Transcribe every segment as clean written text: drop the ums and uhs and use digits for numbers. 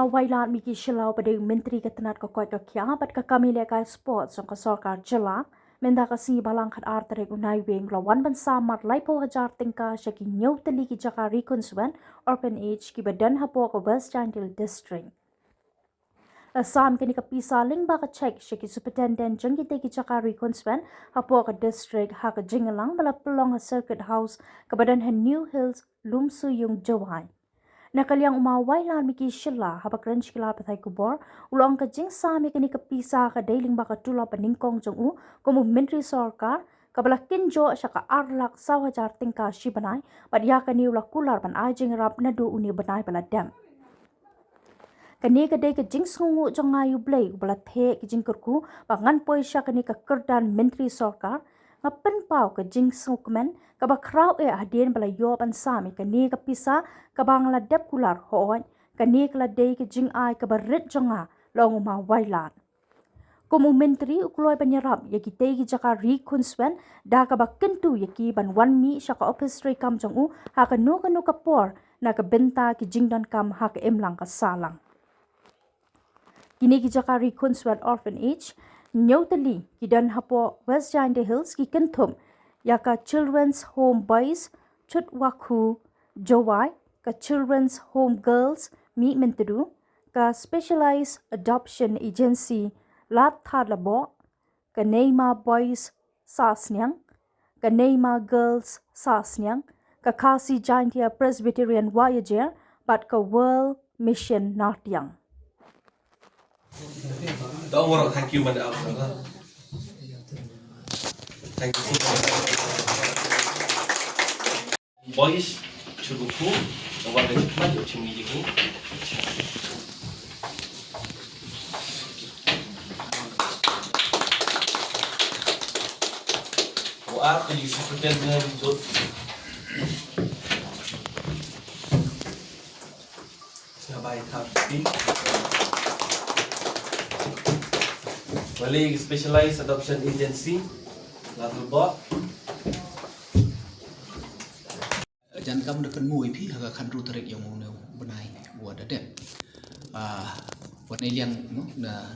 Ma Wailadmiki Shylla pada Menteri Ketenat Kokoi Kakia pat kami lekai sport song Sarkar Jela menda kasi balang khat arterek unai wing lawan bansamar laipo hajar tyngka syaki nyau tyli ki jaka khunswet orphanage ki badan hapo ko WJHD district. Asam kini kapisa ling ba ka check syaki superintendent jengki te ki jaka khunswet hapo ka district ha ka jingalang bala pelong circuit house ke badan New Hills Lumsu yung jawai. Nakaliang Ma Wailadmiki Shylla habak ranch kila patay kubor ulong ka jing sami kini kapisa ka dailing baka tula paningkong jong komu menteri sarkar kabala kinjo siya ka arlak saw hajar tyngka shibanay padya kani ula kular pan ajing rap nadu uni banay bala dam kani ka day ka jing sungu jong ngayu blay bala the ki jing kurku bangan poy siya kani ka kerdan menteri sarkar ngapen pau ka jing sukmen ka ba kraw adien bala yob an sami kani ka pisa ka bang la dep kular hoy kani ka la day ka jing ai ka ba rit jonga long Ma Wailad komu menteri ukloy panyarap yaki te ki jaka khunswet da ka ba kentu yaki ban wan mi sya ka office re kam jong ha ka no ka por na ka benta ki jing don kam ha ka emlang ka salang kini ki jaka khunswet orphanage Nyotali kidan hapo WJHD Hills ki kentum yaka children's home boys chutwaku jowai ka children's home girls mi mentedu ka specialized adoption agency lat thadlabo ka Neymar boys sasnyang ka Neymar girls sasnyang ka kasi Giantia Presbyterian Voyager bat ka World Mission Natyang. Don't worry, thank you, madam. Thank you so much. Boys, chubuku, awak dari mana cumi ini? Awak jadi superintendent untuk siapa tapi Balik Specialized Adoption Agency Lalu bot Jangan kamu depan mui pi agak kan rutarek yang mau benai buat ada buat niliang no na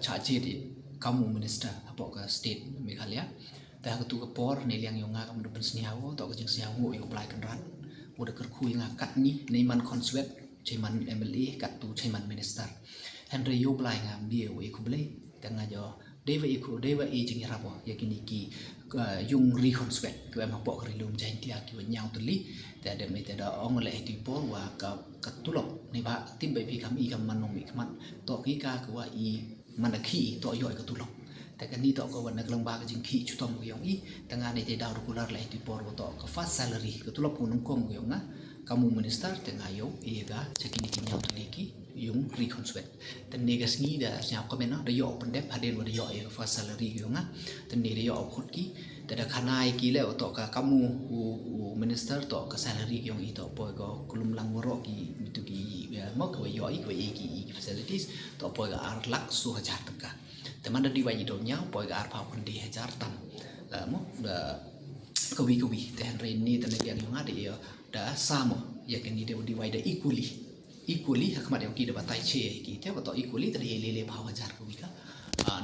charge di kamu minister apa ke state Meghalaya dah ketu ke por niliang yang ngak kamu depan seniawo atau ke jeng seniawo yang apply kenran udah kerku yang ngakat ni naiman khunswet chairman MLA kat tu chairman minister Henry yo apply ngam dia we ku beli tengah jo dewa jing rabo yakini ki yung khunswet ku em pok rilum jain dia ki nyau tuli ta de me ta ong le ti por wa ka tulok nei ba tim bai pi kami kam manong mi kmat to ki ka ku wa i manaki to yo ka tulok ta kan ni to ko wan nak lang ba ka jing ki chu tom ku yong i tengah nei te daur kular le ti por to ka fast salary ka tulok ku nong kong ku yong na kamu minister tengah yo i ga chakini ki nyau tuli ki yung khunswet dan negas ni dah siap komen no da yo pendep hadir wa da yo ya fast salary yo nga dan ni da yo khut ki da khanai ki le to ka kamu minister to ka salary yung ito po ko kulum lang woro ki itu ki mo ko yo i ko ki facilities to po ga ar lak su hajar taka teman da diwai do nya po ga ar pa kon di hajar tam mo da kawi ten rain ni tan yang nga de da samo ya kan ni de diwai da equally hakmat yang kita batai che ki te bato equally tadi lele bawa jar ko bika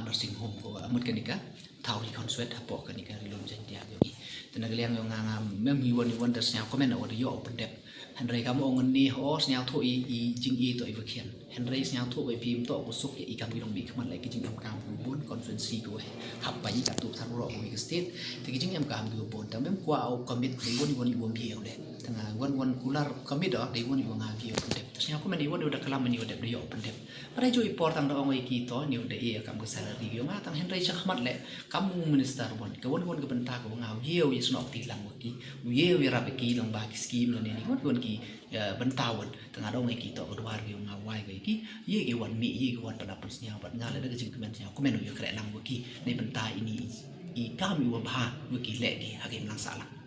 nursing home ko amut kanika tau khunswet hapo kanika rilum jan dia yogi tenaga yang nganga mem hiwan das nya komen awar yo open dep Henry kamu ongen ni hos nya tho i jing i to ivakian Henry nya tho bai pim to usuk ya ikam bilong bi khamat lai ki jing kam bun conference ko hap pai ka tu tharro ko ki state te ki jing am kam du bon tam mem kwa au commit ni won bi le tengah wan kular commit do de won nga bi open dep terus nya ko men won udah kelam ni udah de yo open dep pada jo import tang do ong ki to ni udah e kam ko salary yo ma tang Henry cha khamat le kamu minister won ke won ke benta ko ngau yeu yes nok ti lang ki yeu ya rapeki long ba ki scheme lo ni won ki bentawan tengah dong ki to ko war ki ngawai ki ye ki wan mi ye ki wan pada persnya bat ngale da jing kemen nya ko men yo kre lang ki nei benta ini i kami wa ba ki le ki hakim lang sala